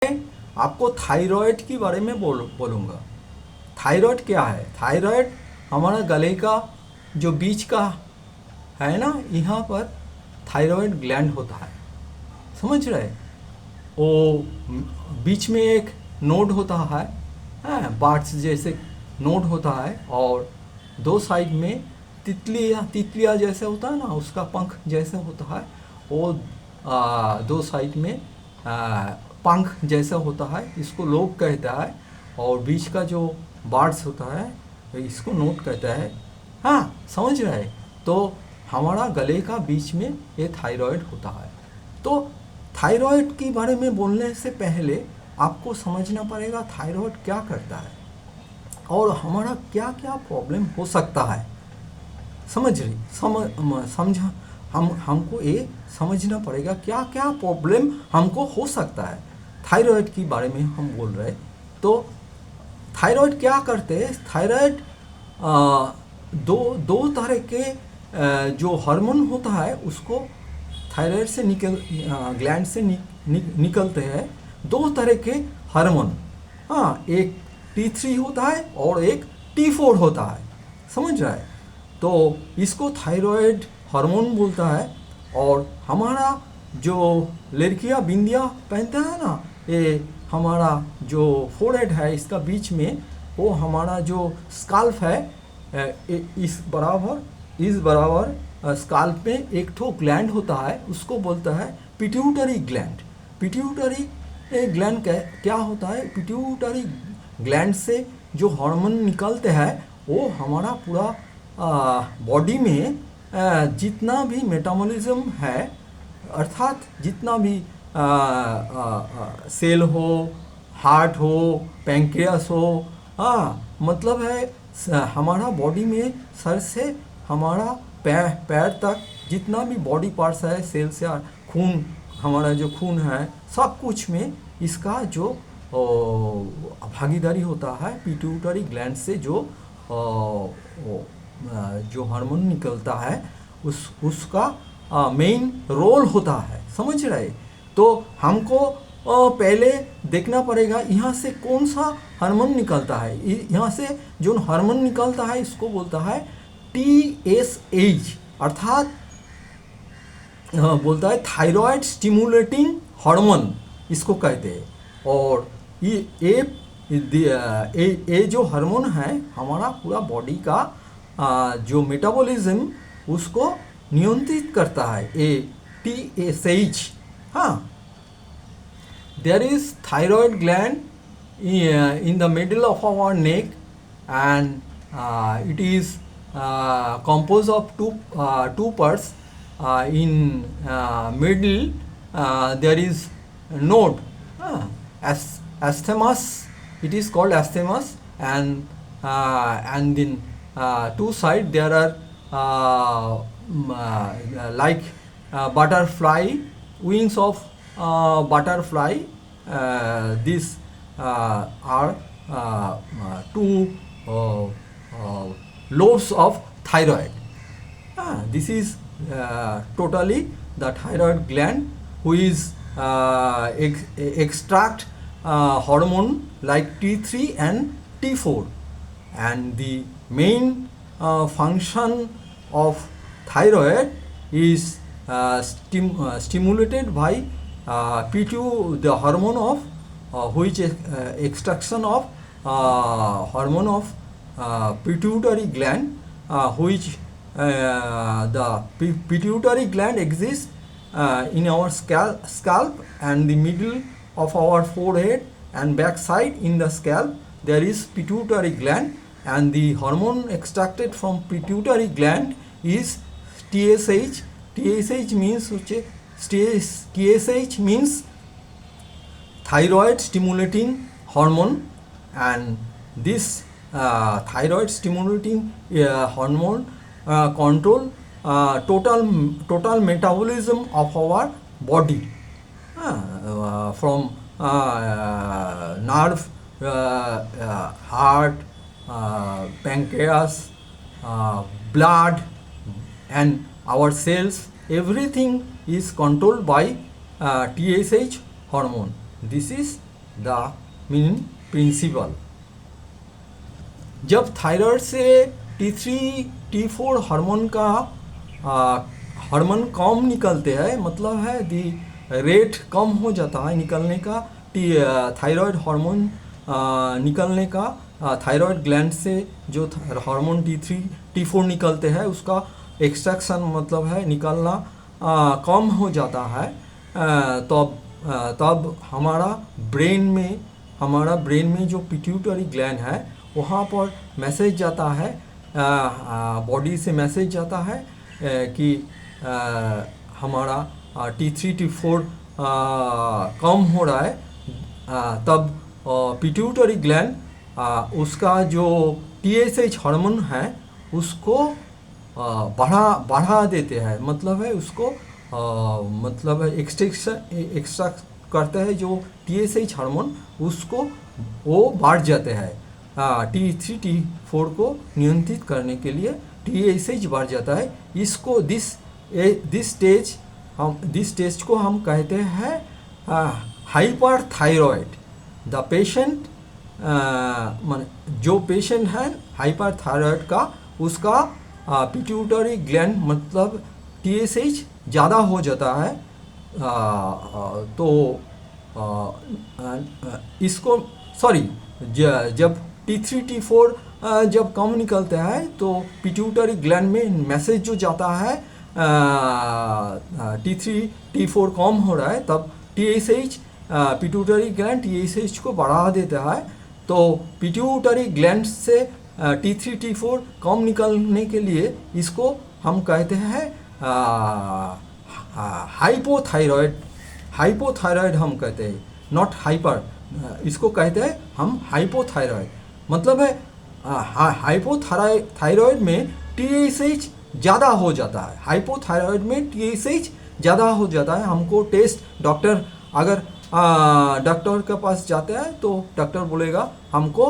आपको थायराइड के बारे में बोलूँगा। थायराइड क्या है? थायराइड हमारा गले का जो बीच का है ना, यहाँ पर थायराइड ग्लैंड होता है, समझ रहे? वो बीच में एक नोड होता है, बार्ड्स जैसे नोड होता है, और दो साइड में तितलिया जैसे होता है ना, उसका पंख जैसे होता है, वो दो साइड में पंख जैसा होता है, इसको लोब कहता है। और बीच का जो बार्ड्स होता है इसको नोट कहता है। हाँ, समझ रहे? तो हमारा गले का बीच में ये थायराइड होता है। तो थायराइड के बारे में बोलने से पहले आपको समझना पड़ेगा थायराइड क्या करता है और हमारा क्या क्या प्रॉब्लम हो सकता है। समझ रही? समझा? हमको ये समझना पड़ेगा क्या क्या प्रॉब्लम हमको हो सकता है। थायराइड के बारे में हम बोल रहे, तो थायराइड क्या करते हैं? थायराइड दो तरह के जो हार्मोन होता है उसको थायराइड से ग्लैंड से निकलते हैं। दो तरह के हार्मोन, हाँ, एक T3 होता है और एक T4 होता है, समझ रहा है? तो इसको थायराइड हार्मोन बोलता है। और हमारा जो लड़कियां बिंदिया पहनता है ना, ये हमारा जो फोरहेड है इसका बीच में, वो हमारा जो स्काल्प है इस बराबर स्काल्प में एक ठो ग्लैंड होता है, उसको बोलता है पिट्यूटरी ग्लैंड। पिट्यूटरी ग्लैंड क्या होता है? पिट्यूटरी ग्लैंड से जो हार्मोन निकलते हैं वो हमारा पूरा बॉडी में जितना भी मेटाबॉलिज्म है, अर्थात जितना भी सेल हो, हार्ट हो, पैंक्रियास हो, हाँ, मतलब है हमारा बॉडी में सर से हमारा पैर तक जितना भी बॉडी पार्ट्स है, सेल से खून, हमारा जो खून है, सब कुछ में इसका जो भागीदारी होता है पिट्यूटरी ग्लैंड से। जो हार्मोन निकलता है उसका मेन रोल होता है, समझ रहे? तो हमको पहले देखना पड़ेगा यहाँ से कौन सा हार्मोन निकलता है। यहाँ से जो हार्मोन निकलता है इसको बोलता है TSH, अर्थात बोलता है थायराइड स्टिमुलेटिंग हार्मोन, इसको कहते हैं। और ये जो हार्मोन है हमारा पूरा बॉडी का जो मेटाबॉलिज्म उसको नियंत्रित करता है, ये TSH। हाँ, there is thyroid gland in the middle of our neck, and it is composed of two parts. In middle there is node, asthemas, it is called asthemas, and in two side there are like butterfly, wings of butterfly. These are two lobes of thyroid. This is totally the thyroid gland, who is extract hormone like T3 and T4. And the main function of thyroid is stimulated by the hormone of which extraction of hormone of pituitary gland, which the pituitary gland exists in our scalp and the middle of our forehead and back side. In the scalp there is pituitary gland, and the hormone extracted from pituitary gland is TSH. TSH means thyroid stimulating hormone, and this thyroid stimulating hormone control total metabolism of our body, from nerve, heart, pancreas, blood, and our cells. Everything is controlled by TSH hormone. This is the main principle. जब thyroid से T3 T4 hormone का hormone कम निकलते हैं, मतलब है the rate कम हो जाता है निकलने का, थायराइड हार्मोन निकलने का, थायराइड ग्लैंड से जो हार्मोन T3 T4 निकलते हैं उसका एक्सट्रैक्शन मतलब है निकलना कम हो जाता है, तब हमारा ब्रेन में जो पिट्यूटरी ग्लैंड है वहाँ पर मैसेज जाता है, बॉडी से मैसेज जाता है कि हमारा T3 T4 कम हो रहा है। तब पिट्यूटरी ग्लैंड उसका जो TSH हार्मोन है उसको बढ़ा देते हैं, मतलब है उसको मतलब एक्सट्रैक्ट करते हैं जो TSH हार्मोन, उसको वो बढ़ जाते हैं। T3 T4 को नियंत्रित करने के लिए TSH बढ़ जाता है। इसको दिस स्टेज को हम कहते हैं हाइपर थायराइड। द पेशेंट जो पेशेंट है हाइपर थायराइड का, उसका पिट्यूटरी ग्लैंड मतलब TSH ज़्यादा हो जाता है, तो इसको जब T3 T4 जब कम निकलता है तो पिट्यूटरी ग्लैंड में मैसेज जो जाता है T3 T4 कम हो रहा है, तब TSH पिट्यूटरी ग्लैंड TSH को बढ़ा देता है। तो पिट्यूटरी ग्लैंड से T3 T4 कम निकलने के लिए इसको हम कहते हैं हाइपोथायराइड हम कहते हैं, नॉट हाइपर, इसको कहते हैं हम हाइपोथायराइड। मतलब है हाइपोथायराइड में TSH ज़्यादा हो जाता है, हाइपोथायराइड में TSH ज़्यादा हो जाता है। हमको टेस्ट अगर डॉक्टर के पास जाते हैं तो डॉक्टर बोलेगा हमको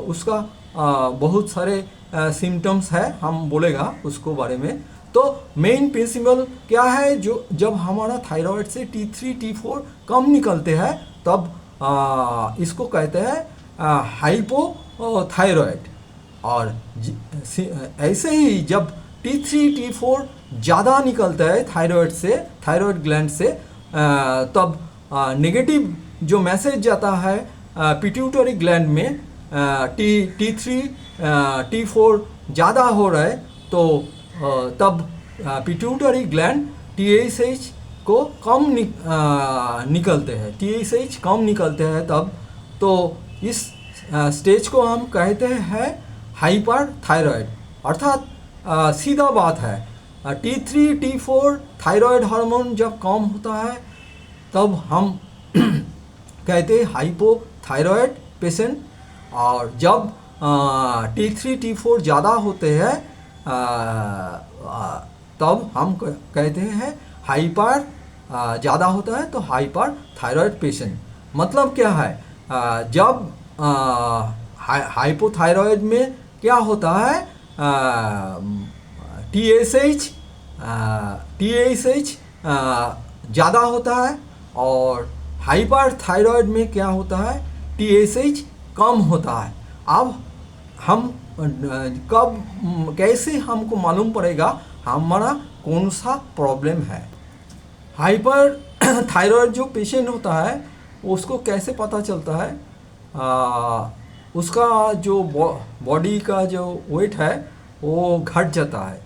उसका बहुत सारे सिम्टम्स है, हम बोलेगा उसको बारे में। तो मेन प्रिंसिपल क्या है, जो जब हमारा थायराइड से T3 T4 कम निकलते हैं तब इसको कहते हैं हाइपोथायराइड। और ऐसे ही जब T3 T4 ज़्यादा निकलता है थायराइड ग्लैंड से, तब नेगेटिव जो मैसेज जाता है पिट्यूटरी ग्लैंड में T3 T4 ज़्यादा हो रहा है, तो तब पिट्यूटरी ग्लैंड TSH को कम निकलते हैं, TSH कम निकलते हैं तब। तो इस स्टेज को हम कहते हैं हाइपर थायराइड। अर्थात सीधा बात है, T3 T4 थायराइड हार्मोन जब कम होता है तब हम कहते हैं हाइपोथायराइड पेशेंट, और जब T3 T4 ज़्यादा होते हैं तब हम कहते हैं हाइपर, ज़्यादा होता है तो हाइपर थायराइड पेशेंट। मतलब क्या है, जब हाइपोथायराइड में क्या होता है, TSH ज़्यादा होता है, और हाइपर थायराइड में क्या होता है, TSH कम होता है। अब हम कैसे हमको मालूम पड़ेगा हमारा कौन सा प्रॉब्लम है। हाइपर थायराइड जो पेशेंट होता है उसको कैसे पता चलता है, उसका जो बॉडी का जो वेट है वो घट जाता है।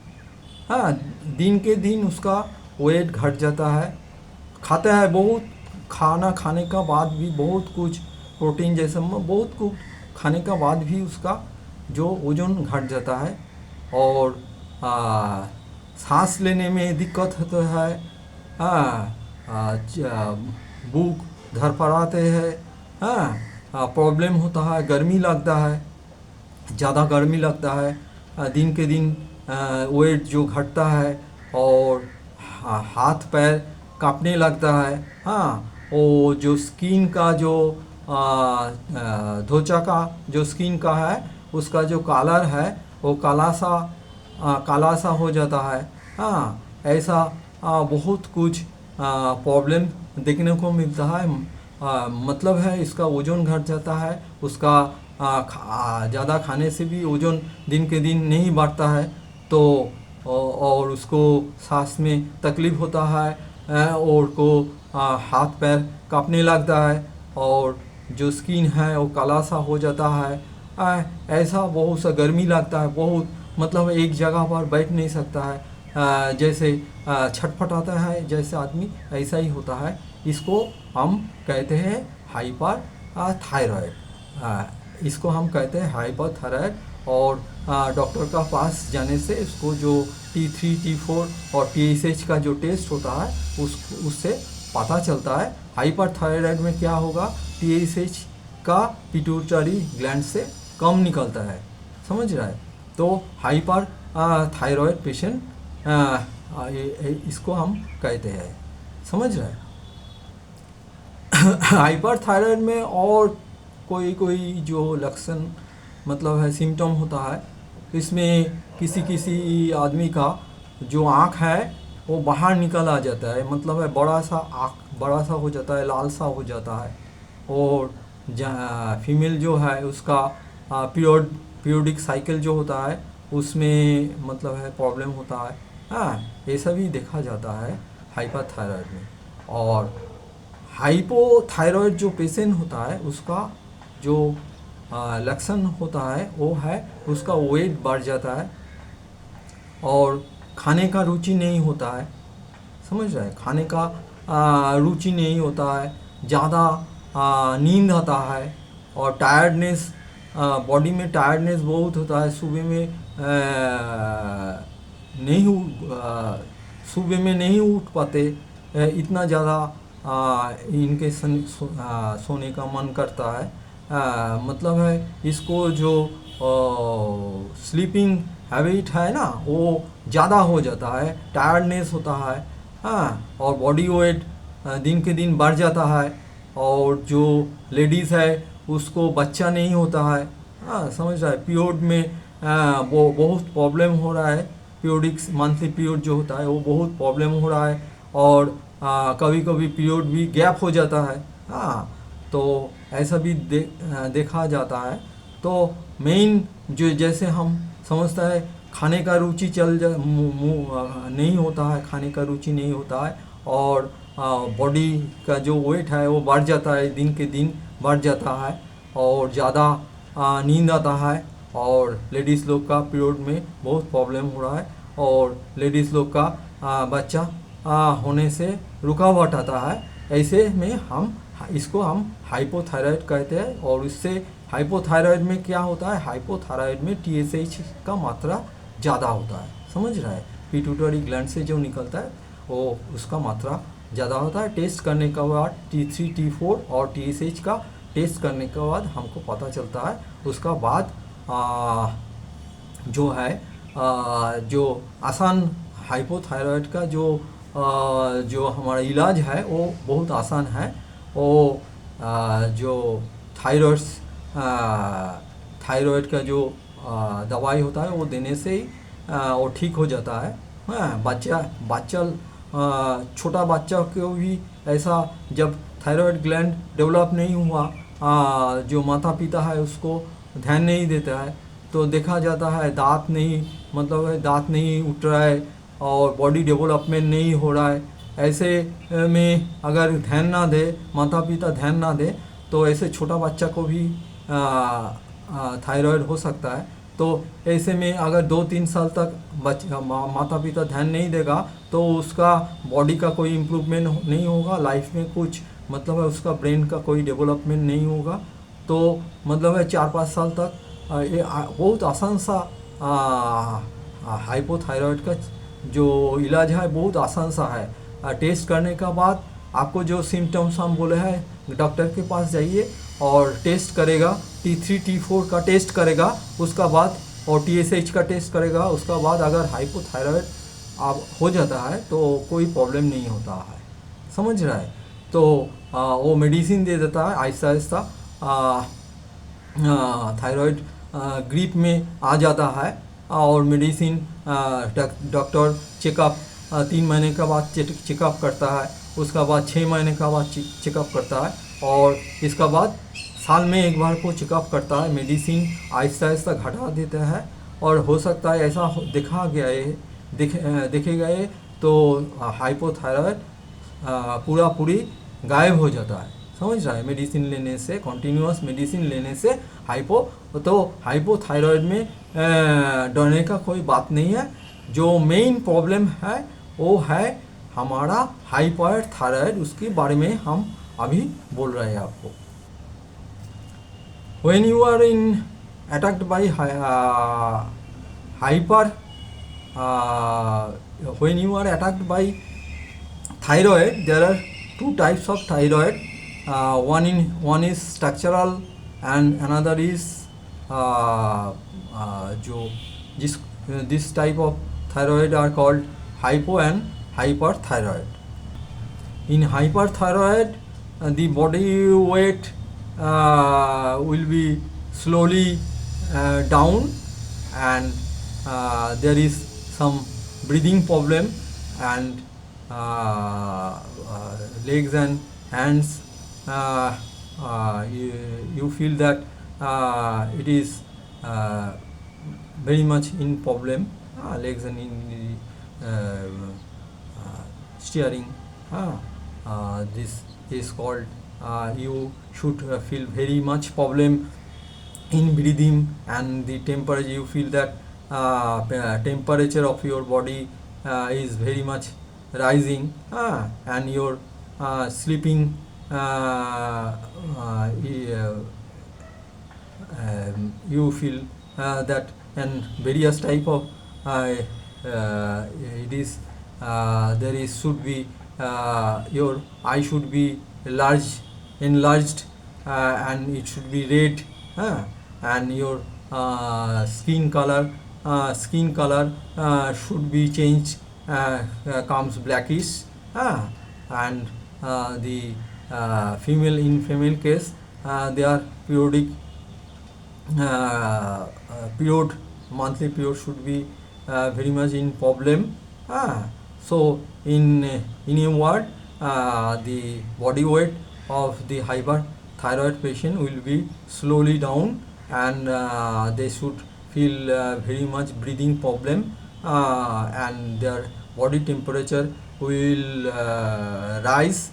हाँ, दिन के दिन उसका वेट घट जाता है, खाता है बहुत, खाना खाने का बाद भी बहुत कुछ प्रोटीन जैसे बहुत कुछ खाने का बाद भी उसका जो वज़न घट जाता है, और सांस लेने में दिक्कत होता है, भूख धड़फड़ाते हैं, प्रॉब्लम होता है, गर्मी लगता है, ज़्यादा गर्मी लगता है, दिन के दिन वेट जो घटता है, और हाथ पैर कांपने लगता है। वो जो स्किन का जो त्वचा का जो स्किन का है उसका जो कलर है वो काला सा हो जाता है। ऐसा बहुत कुछ प्रॉब्लम देखने को मिलता है मतलब है इसका ओजन घट जाता है, उसका ज़्यादा खाने से भी ओजन दिन के दिन नहीं बढ़ता है, तो और उसको सांस में तकलीफ़ होता है, और को हाथ पैर कांपने लगता है, और जो स्किन है वो काला सा हो जाता है, ऐसा बहुत सा गर्मी लगता है, बहुत मतलब एक जगह पर बैठ नहीं सकता है, जैसे छटपटाता है जैसे आदमी, ऐसा ही होता है। इसको हम कहते हैं हाइपर थायराइड, इसको हम कहते हैं हाइपर थायराइड। और डॉक्टर का पास जाने से इसको जो T3 T4 और TSH का जो टेस्ट होता है उससे पता चलता है। हाइपर थायराइड में क्या होगा, TSH का पिट्यूटरी ग्लैंड से कम निकलता है, समझ रहा है। तो हाइपर थायराइड पेशेंट इसको हम कहते हैं, समझ रहा है। हाइपर थायराइड में और कोई जो लक्षण मतलब है सिम्टम होता है, इसमें किसी किसी आदमी का जो आँख है वो बाहर निकल आ जाता है, मतलब है बड़ा सा आँख बड़ा सा हो जाता है, लाल सा हो जाता है। और फीमेल जो है उसका पीरियोडिक साइकिल जो होता है उसमें मतलब है प्रॉब्लम होता है, ये सभी देखा जाता है हाइपर थायराइड में। और हाइपोथायराइड जो पेशेंट होता है उसका जो लक्षण होता है वो है उसका वेट बढ़ जाता है, और खाने का रुचि नहीं होता है, समझ रहे हैं, खाने का रुचि नहीं होता है, ज़्यादा नींद आता है, और टायर्डनेस, बॉडी में टायर्डनेस बहुत होता है। सुबह में नहीं उठ पाते, इतना ज़्यादा इनके सोने का मन करता है, मतलब है इसको जो स्लीपिंग हैबिट है ना वो ज़्यादा हो जाता है, टायर्डनेस होता है, और बॉडी वेट दिन के दिन बढ़ जाता है। और जो लेडीज़ है उसको बच्चा नहीं होता है, समझ रहा है। पीरियड में वो बहुत प्रॉब्लम हो रहा है, पीरियडिक मंथली पीरियड जो होता है वो बहुत प्रॉब्लम हो रहा है, और कभी कभी पीरियड भी गैप हो जाता है, तो ऐसा भी देखा जाता है। तो मेन जो जैसे हम समझता है खाने का रुचि नहीं होता है, खाने का रुचि नहीं होता है, और बॉडी का जो वेट है वो बढ़ जाता है, दिन के दिन बढ़ जाता है, और ज़्यादा नींद आता है, और लेडीज़ लोग का पीरियड में बहुत प्रॉब्लम हो रहा है, और लेडीज़ लोग का बच्चा होने से रुकावट आता है। ऐसे में इसको हम हाइपोथायराइड कहते हैं। और इससे हाइपोथायराइड में क्या होता है, हाइपोथायराइड में TSH का मात्रा ज़्यादा होता है, समझ रहा है। पिट्यूटरी ग्लैंड से जो निकलता है वो उसका मात्रा ज़्यादा होता है। टेस्ट करने के बाद T3 T4 और TSH का टेस्ट करने के बाद हमको पता चलता है। उसका बाद जो है जो आसान हाइपोथायराइड का जो हमारा इलाज है वो बहुत आसान है। वो जो थायराइड का जो दवाई होता है वो देने से ही वो ठीक हो जाता है। छोटा बच्चा को भी ऐसा जब थायराइड ग्लैंड डेवलप नहीं हुआ, जो माता पिता है उसको ध्यान नहीं देता है, तो देखा जाता है दांत नहीं उठ रहा है, और बॉडी डेवलपमेंट नहीं हो रहा है। ऐसे में अगर ध्यान ना दे, माता पिता ध्यान ना दे, तो ऐसे छोटा बच्चा को भी थायराइड हो सकता है। तो ऐसे में अगर 2-3 साल तक माता पिता ध्यान नहीं देगा तो उसका बॉडी का कोई इम्प्रूवमेंट नहीं होगा, लाइफ में कुछ मतलब है उसका ब्रेन का कोई डेवलपमेंट नहीं होगा। तो मतलब है 4-5 साल तक ये बहुत आसान सा हाइपोथायराइड का जो इलाज है बहुत आसान सा है। टेस्ट करने के बाद आपको जो सिम्टम्स हम बोले हैं डॉक्टर के पास जाइए और टेस्ट करेगा, T3 T4 का टेस्ट करेगा, उसका बाद और TSH का टेस्ट करेगा। उसका बाद अगर हाइपोथायराइड आप हो जाता है तो कोई प्रॉब्लम नहीं होता है, समझ रहा है। तो वो मेडिसिन दे देता है, आहिस्ता आहिस्ता थायराइड ग्रिप में आ जाता है। और मेडिसिन डॉक्टर चेकअप 3 महीने के बाद चेकअप करता है, उसका बाद 6 महीने का बाद चेकअप करता है। और इसका बाद साल में एक बार को चेकअप करता है, मेडिसिन आहिस्ता आहिस्ता घटा देता है। और हो सकता है ऐसा देखा गया है, देखे गए तो हाइपोथायरॉयड पूरा पूरी गायब हो जाता है, समझ रहा है, मेडिसिन लेने से, कॉन्टीन्यूअस मेडिसिन लेने से। हाइपोथायरॉयड में डरने का कोई बात नहीं है। जो मेन प्रॉब्लम है वो है हमारा हाइपरथायरॉयड, उसके बारे में हम अभी बोल रहे हैं आपको। when you are in attacked by hyper when you are attacked by thyroid, there are two types of thyroid. One is structural and another is जो जिस this type of thyroid are called hypo and hyperthyroid. In hyperthyroid, the body weight will be slowly down, and there is some breathing problem, and legs and hands, you feel that it is very much in problem, legs and in steering. This is called, you should feel very much problem in breathing, and the temperature, you feel that temperature of your body is very much rising, and your sleeping you feel that, and various type of it is there is should be your eye should be enlarged, and it should be red, and your skin color should be changed, comes blackish, and the female case, they are periodic period, monthly period should be very much in problem. So in a word, the body weight of the hyperthyroid patient will be slowly down, and they should feel very much breathing problem, and their body temperature will rise.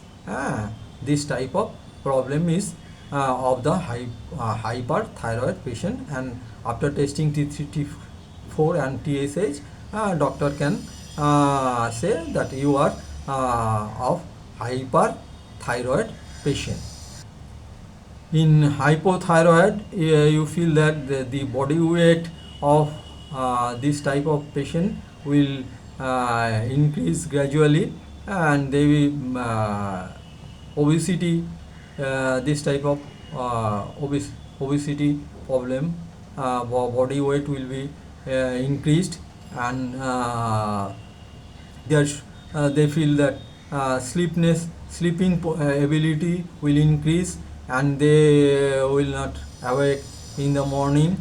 This type of problem is of the hyperthyroid patient, and after testing T3, T4 and TSH, doctor can say that you are of hyperthyroid patient. In hypothyroid, you feel that the body weight of this type of patient will increase gradually, and they will obesity, this type of obesity problem, body weight will be increased, and they feel that sleeping ability will increase, and they will not awake in the morning.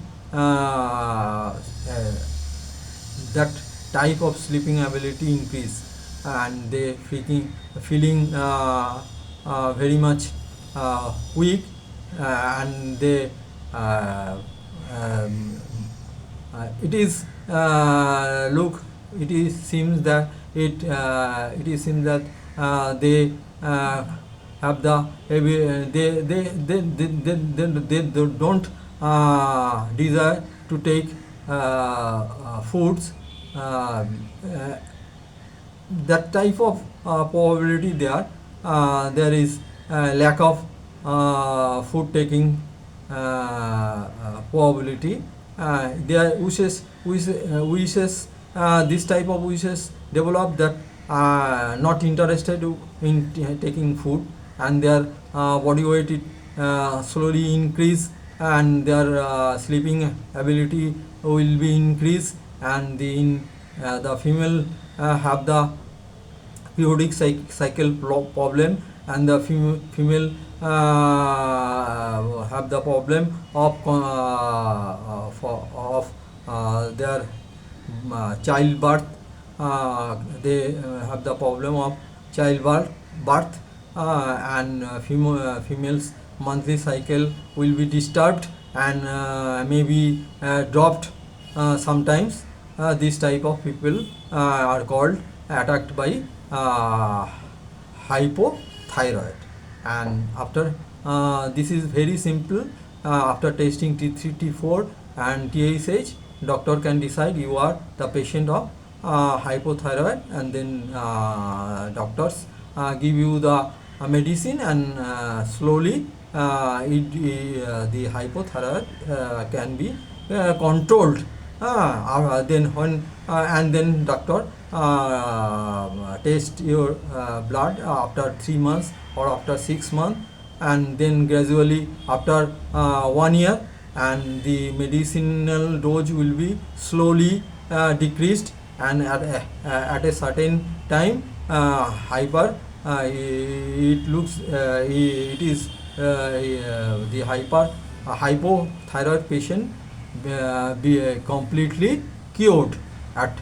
That type of sleeping ability increase, and they feeling very much weak, and they it is look it is seems that it is seems that they have the they don't desire to take foods, that type of probability there. There is lack of food taking probability. Their wishes, this type of wishes develop that not interested in taking food, and their body weight slowly increase, and their sleeping ability will be increased, and the female have the periodic cycle problem, and the female have the problem of their childbirth. They have the problem of childbirth, and females monthly cycle will be disturbed and maybe dropped sometimes. This type of people are called attacked by hypothyroid. And after this is very simple. After testing T3 T4 and TSH, doctor can decide you are the patient of hypothyroid, and then doctors give you the medicine, and slowly the hypothyroid can be controlled. Then when and then doctor test your blood after 3 months or after 6 months, and then gradually after 1 year, and the medicinal dose will be slowly decreased, and at a certain time hyper it looks it is the hypothyroid patient be completely cured. At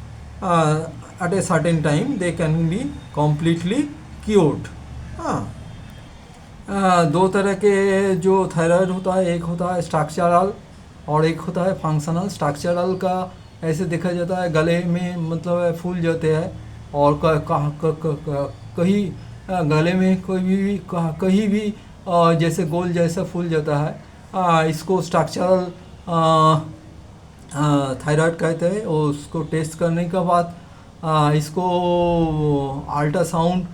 a certain time they can be completely cured. दो तरह के जो thyroid होता है, एक होता है structural और एक होता है फंक्शनल। स्ट्रक्चरल का ऐसे देखा जाता है गले में मतलब फूल जाते हैं, और कहीं गले में कोई भी कहीं भी जैसे गोल जैसा फूल जाता है, इसको स्ट्रक्चरल थायराइड कहते हैं। और उसको टेस्ट करने के बाद इसको अल्ट्रासाउंड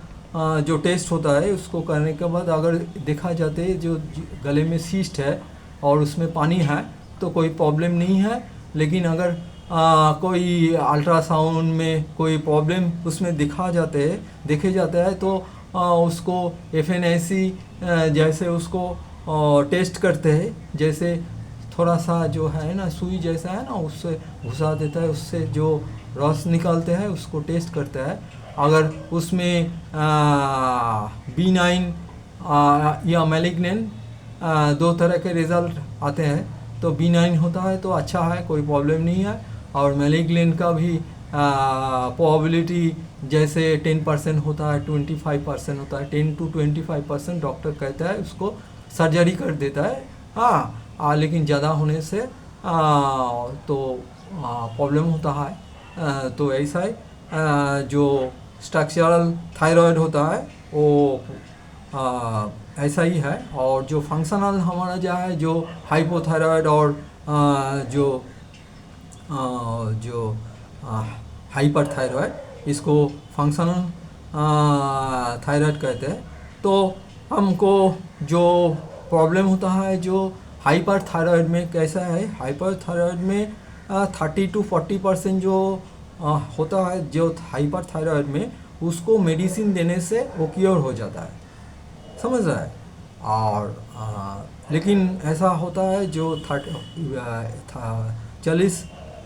जो टेस्ट होता है उसको करने के बाद अगर देखा जाते है जो गले में सिस्ट है और उसमें पानी है तो कोई प्रॉब्लम नहीं है। लेकिन अगर कोई अल्ट्रासाउंड में कोई प्रॉब्लम उसमें देखे जाता है तो उसको FNAC जैसे उसको टेस्ट करते हैं, जैसे थोड़ा सा जो है ना सुई जैसा है ना उससे घुसा देता है, उससे जो रस निकालते हैं उसको टेस्ट करता है। अगर उसमें B9 या मैलिग्नेंट दो तरह के रिज़ल्ट आते हैं, तो B9 होता है तो अच्छा है, कोई प्रॉब्लम नहीं है। और मैलिग्नेंट का भी प्रोबेबिलिटी जैसे 10% होता है, 25% होता है, 10 to 25% डॉक्टर कहता है उसको सर्जरी कर देता है। लेकिन ज़्यादा होने से तो प्रॉब्लम होता है। तो ऐसा है जो स्ट्रक्चरल थायराइड होता है वो ऐसा ही है। और जो फंक्शनल हमारा जो है जो हाइपोथायराइड और जो हाइपरथायराइड, इसको फंक्शनल थायराइड कहते हैं। तो हमको जो प्रॉब्लम होता है जो हाइपरथायराइड में कैसा है, हाइपरथायराइड में 30 to 40% जो होता है जो हाइपरथायराइड में, उसको मेडिसिन देने से वो क्योर हो जाता है, समझ रहा है। और लेकिन ऐसा होता है जो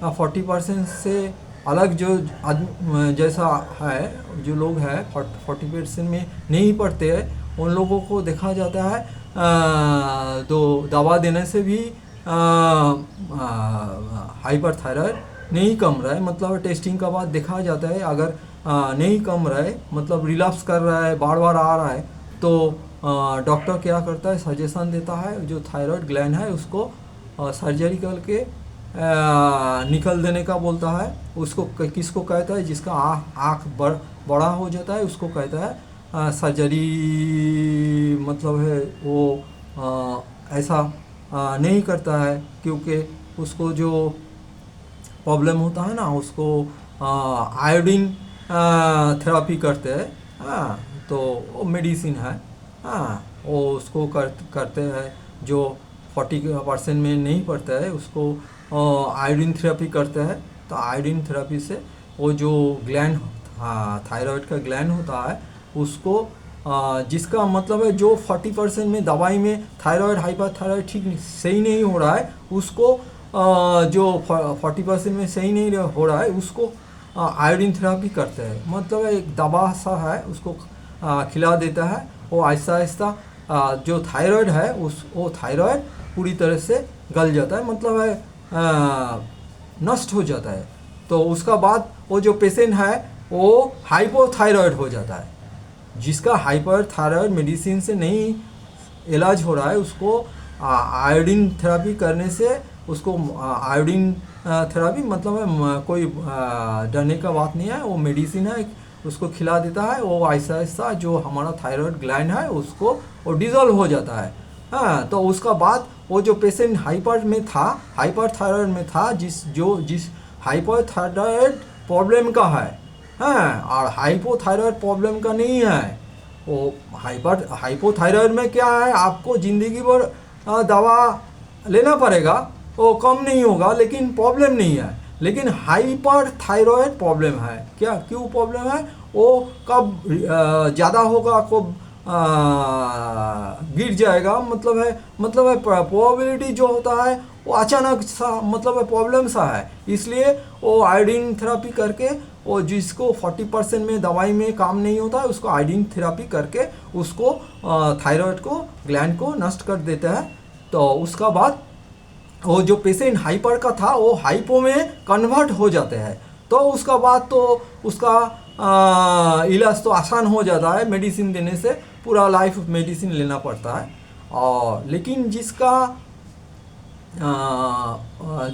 40% से अलग जो जैसा है जो लोग हैं 40% में नहीं पढ़ते हैं, उन लोगों को देखा जाता है तो दवा देने से भी हाइपरथायराइड नहीं कम रहा है। मतलब टेस्टिंग का बाद देखा जाता है अगर नहीं कम रहा है, मतलब रिलैप्स कर रहा है, बार बार आ रहा है, तो डॉक्टर क्या करता है, सजेशन देता है जो थायराइड ग्लैंड है उसको सर्जरी करके निकल देने का बोलता है। उसको किसको कहता है, जिसका आँख बड़ा हो जाता है उसको कहता है सर्जरी। मतलब है वो ऐसा नहीं करता है क्योंकि उसको जो प्रॉब्लम होता है ना उसको आयोडीन थेरापी करते हैं। तो वो मेडिसिन है, वो उसको करते हैं। जो 40% में नहीं पड़ता है उसको आयोडीन थेरापी करते हैं। तो आयोडीन थेरापी से वो जो ग्लैंड थायराइड का ग्लैंड होता है उसको जिसका मतलब है जो 40% में दवाई में थायराइड हाइपरथायराइड ठीक सही नहीं हो रहा है, उसको जो 40% में सही नहीं हो रहा है उसको आयोडीन थेरापी करते हैं। मतलब एक दवा सा है उसको खिला देता है, वो आहिस्ता आहिस्ता जो थायराइड है वो थायराइड पूरी तरह से गल जाता है, मतलब है नष्ट हो जाता है। तो उसका बाद वो जो पेशेंट है वो हाइपोथायराइड हो जाता है। जिसका हाइपरथायरॉयड मेडिसिन से नहीं इलाज हो रहा है उसको आयोडीन थेरेपी करने से उसको आयोडीन थेरेपी मतलब है कोई डरने का बात नहीं है, वो मेडिसिन है, उसको खिला देता है, वो ऐसा ऐसा जो हमारा थायराइड ग्लैंड है उसको वो डिज़ोल्व हो जाता है। हाँ, तो उसका बाद वो जो पेशेंट हाइपरथायरॉयड में था, जिस हाइपरथायरॉयड प्रॉब्लम का है, हाँ, और हाइपोथायरॉयड प्रॉब्लम का नहीं है। वो हाइपोथायरॉयड में क्या है, आपको ज़िंदगी भर दवा लेना पड़ेगा, वो कम नहीं होगा, लेकिन प्रॉब्लम नहीं है। लेकिन हाइपर थायरॉयड प्रॉब्लम है, क्या क्यों प्रॉब्लम है, वो कब ज़्यादा होगा, कब गिर जाएगा, मतलब है प्रोबेबिलिटी जो होता है वो अचानक सा, मतलब है प्रॉब्लम सा है। इसलिए वो आयोडीन थेरेपी करके, वो जिसको 40% में दवाई में काम नहीं होता है उसको आयोडीन थेरेपी करके उसको थायराइड को ग्लैंड को नष्ट कर देता है। तो उसका बाद वो जो पेशेंट हाइपर का था वो हाइपो में कन्वर्ट हो जाते हैं। तो उसका बाद तो उसका इलाज तो आसान हो जाता है, मेडिसिन देने से पूरा लाइफ मेडिसिन लेना पड़ता है। और लेकिन जिसका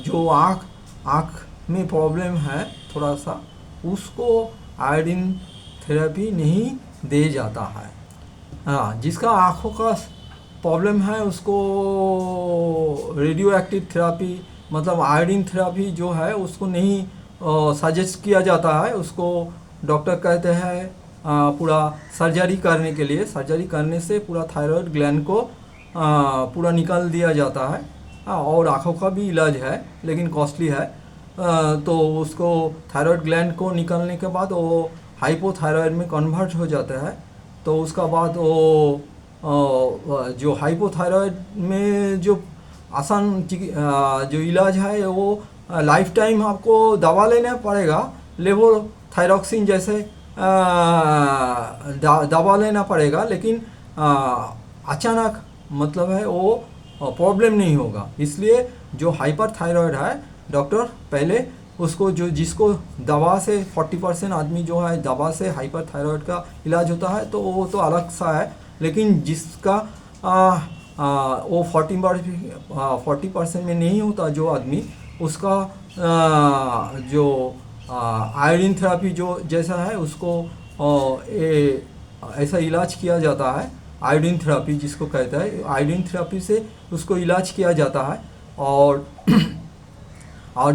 जो आँख में प्रॉब्लम है थोड़ा सा, उसको आयोडीन थेरेपी नहीं दे जाता है। हाँ, जिसका आँखों का प्रॉब्लम है उसको रेडियो एक्टिव थेरेपी मतलब आयोडीन थेरेपी जो है उसको नहीं सजेस्ट किया जाता है। उसको डॉक्टर कहते हैं पूरा सर्जरी करने के लिए, सर्जरी करने से पूरा थायराइड ग्लैंड को पूरा निकाल दिया जाता है। और आँखों का भी इलाज है लेकिन कॉस्टली है। तो उसको थायराइड ग्लैंड को निकालने के बाद वो हाइपोथायरॉयड में कन्वर्ट हो जाता है। तो उसका बाद वो जो हाइपोथायरॉयड में जो आसान जो इलाज है वो लाइफ टाइम आपको दवा लेना पड़ेगा, लेवोथायरॉक्सिन जैसे दवा लेना पड़ेगा, लेकिन अचानक मतलब है वो प्रॉब्लम नहीं होगा। इसलिए जो हाइपरथायरॉयड है डॉक्टर पहले उसको जिसको दवा से 40% आदमी जो है दवा से हाइपरथायरॉयड का इलाज होता है तो वो तो अलग सा है। लेकिन जिसका वो 40% में नहीं होता जो आदमी, उसका जो आयोडीन थेरेपी जो जैसा है उसको ऐसा इलाज किया जाता है। आयोडीन थेरेपी जिसको कहता है, आयोडीन थेरेपी से उसको इलाज किया जाता है। और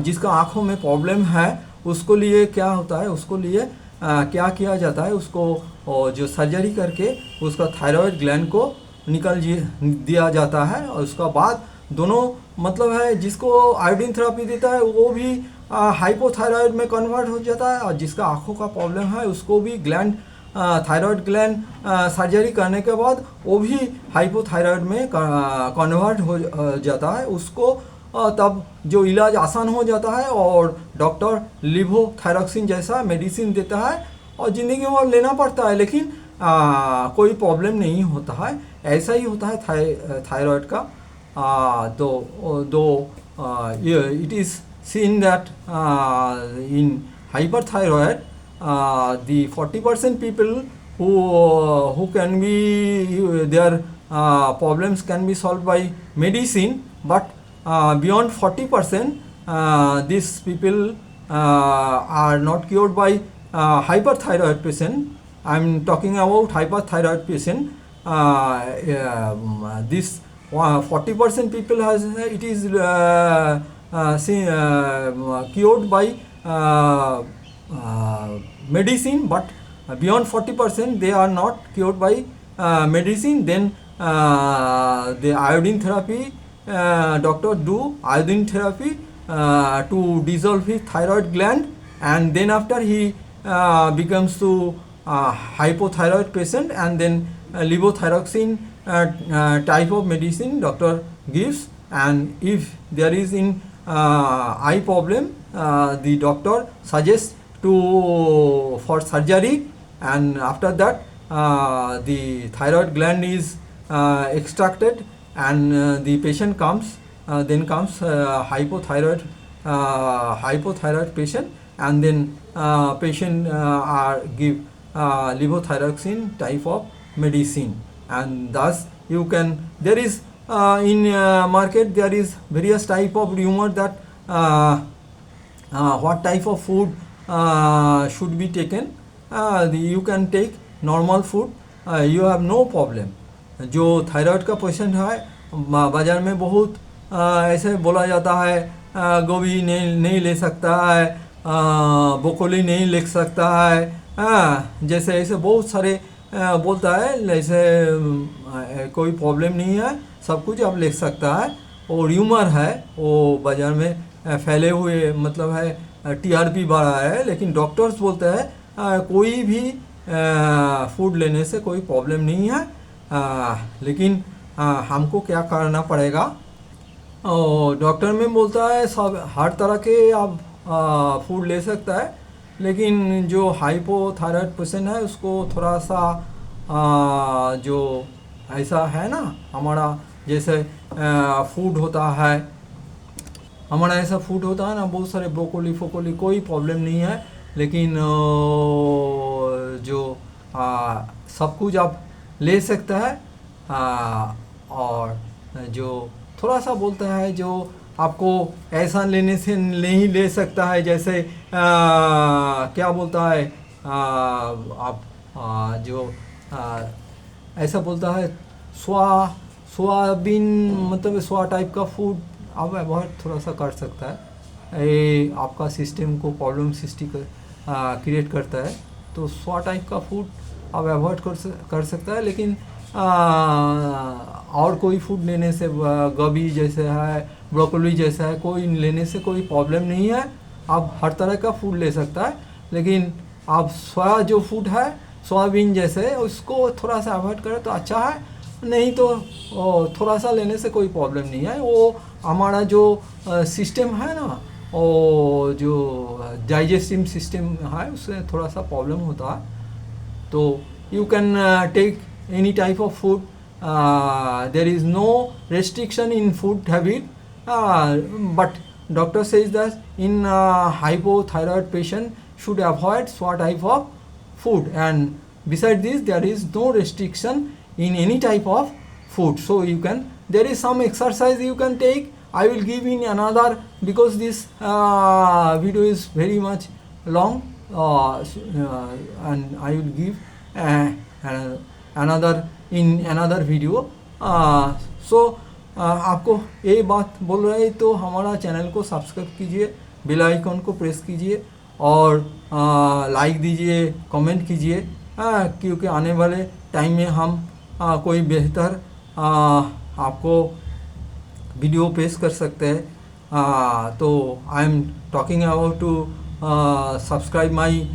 जिसका आँखों में प्रॉब्लम है उसको लिए क्या होता है, उसको लिए क्या किया जाता है, उसको जो सर्जरी करके उसका थायराइड ग्लैंड को निकाल दिया जाता है। और उसका बाद दोनों मतलब है जिसको आयोडीन थेरेपी देता है वो भी हाइपोथायरॉयड में कन्वर्ट हो जाता है, और जिसका आँखों का प्रॉब्लम है उसको भी ग्लैंड थायराइड ग्लैंड सर्जरी करने के बाद वो भी हाइपोथायरॉयड में कन्वर्ट हो जाता है। उसको तब जो इलाज आसान हो जाता है और डॉक्टर लिवोथायरॉक्सिन जैसा मेडिसिन देता है और ज़िंदगी में लेना पड़ता है, लेकिन कोई प्रॉब्लम नहीं होता है। ऐसा ही होता है थायराइड का। दो it is seen that in hyperthyroid the 40% people who can be their problems can be solved by medicine, but beyond 40% these people are not cured by hyperthyroid patient. I'm talking about hyperthyroid patient. This 40% people has it is cured by medicine, but beyond 40% they are not cured by medicine. Then the iodine therapy, doctor do iodine therapy to dissolve his thyroid gland, and then after he becomes to hypothyroid patient, and then levothyroxine type of medicine doctor gives. And if there is in eye problem, the doctor suggests for surgery, and after that the thyroid gland is extracted, and the patient comes then comes hypothyroid patient, and then patient are give levothyroxine type of medicine. And thus you can, there is in market there is various type of rumor that what type of food should be taken. You can take normal food, you have no problem. जो thyroid का patient है, बाज़ार में बहुत ऐसे बोला जाता है गोभी नहीं ले सकता है, ब्रोकोली नहीं ले सकता है, जैसे ऐसे बहुत सारे बोलता है, ऐसे कोई प्रॉब्लम नहीं है, सब कुछ आप ले सकता है. वो र्यूमर है, वो बाज़ार में फैले हुए मतलब है, टीआरपी बढ़ा है. लेकिन डॉक्टर्स बोलते हैं कोई भी फूड लेने से कोई प्रॉब्लम नहीं है. लेकिन हमको क्या करना पड़ेगा, डॉक्टर में बोलता है सब हर तरह के आप फूड ले सकता है, लेकिन जो हाइपोथायराइड पेशेंट है उसको थोड़ा सा जो ऐसा है ना, हमारा जैसे फूड होता है, हमारा ऐसा फूड होता है ना, बहुत सारे ब्रोकोली फोकोली कोई प्रॉब्लम नहीं है, लेकिन जो सब कुछ आप ले सकता है. और जो थोड़ा सा बोलता है जो आपको ऐसा लेने से नहीं ले सकता है, जैसे क्या बोलता है आप जो ऐसा बोलता है सोयाबीन मतलब सोया टाइप का फूड आप अवॉइड थोड़ा सा कर सकता है. ये आपका सिस्टम को प्रॉब्लम सिस्टम क्रिएट करता है, तो सोया टाइप का फूड आप अवॉइड कर सकता है. लेकिन और कोई फूड लेने से, गोभी जैसे है, ब्रोकोली जैसा है, कोई लेने से कोई प्रॉब्लम नहीं है. आप हर तरह का फूड ले सकता है, लेकिन आप सोया जो फूड है, सोयाबीन जैसे, उसको थोड़ा सा अवॉइड करें तो अच्छा है. नहीं तो थोड़ा सा लेने से कोई प्रॉब्लम नहीं है. वो हमारा जो सिस्टम है ना, वो जो डाइजेस्टिव सिस्टम है, उससे थोड़ा सा प्रॉब्लम होता है. तो you can take any type of food. There is no restriction in food habit, but doctor says that in hypothyroid patient should avoid what type of food, and beside this there is no restriction in any type of food. So you can, there is some exercise you can take. I will give in another, because this video is very much long, and I will give another in another video. So आपको ये बात बोल रहा है तो हमारा channel को subscribe कीजिए, बेल आइकन को प्रेस कीजिए और लाइक दीजिए, कमेंट कीजिए, क्योंकि आने वाले टाइम में हम कोई बेहतर आपको वीडियो पेश कर सकते हैं. तो I am talking about to subscribe my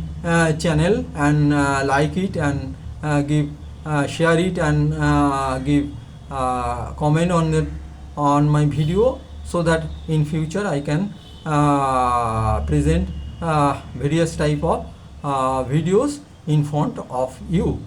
channel and like it and give share it and give comment on it, on my video, so that in future I can present various type of videos in front of you.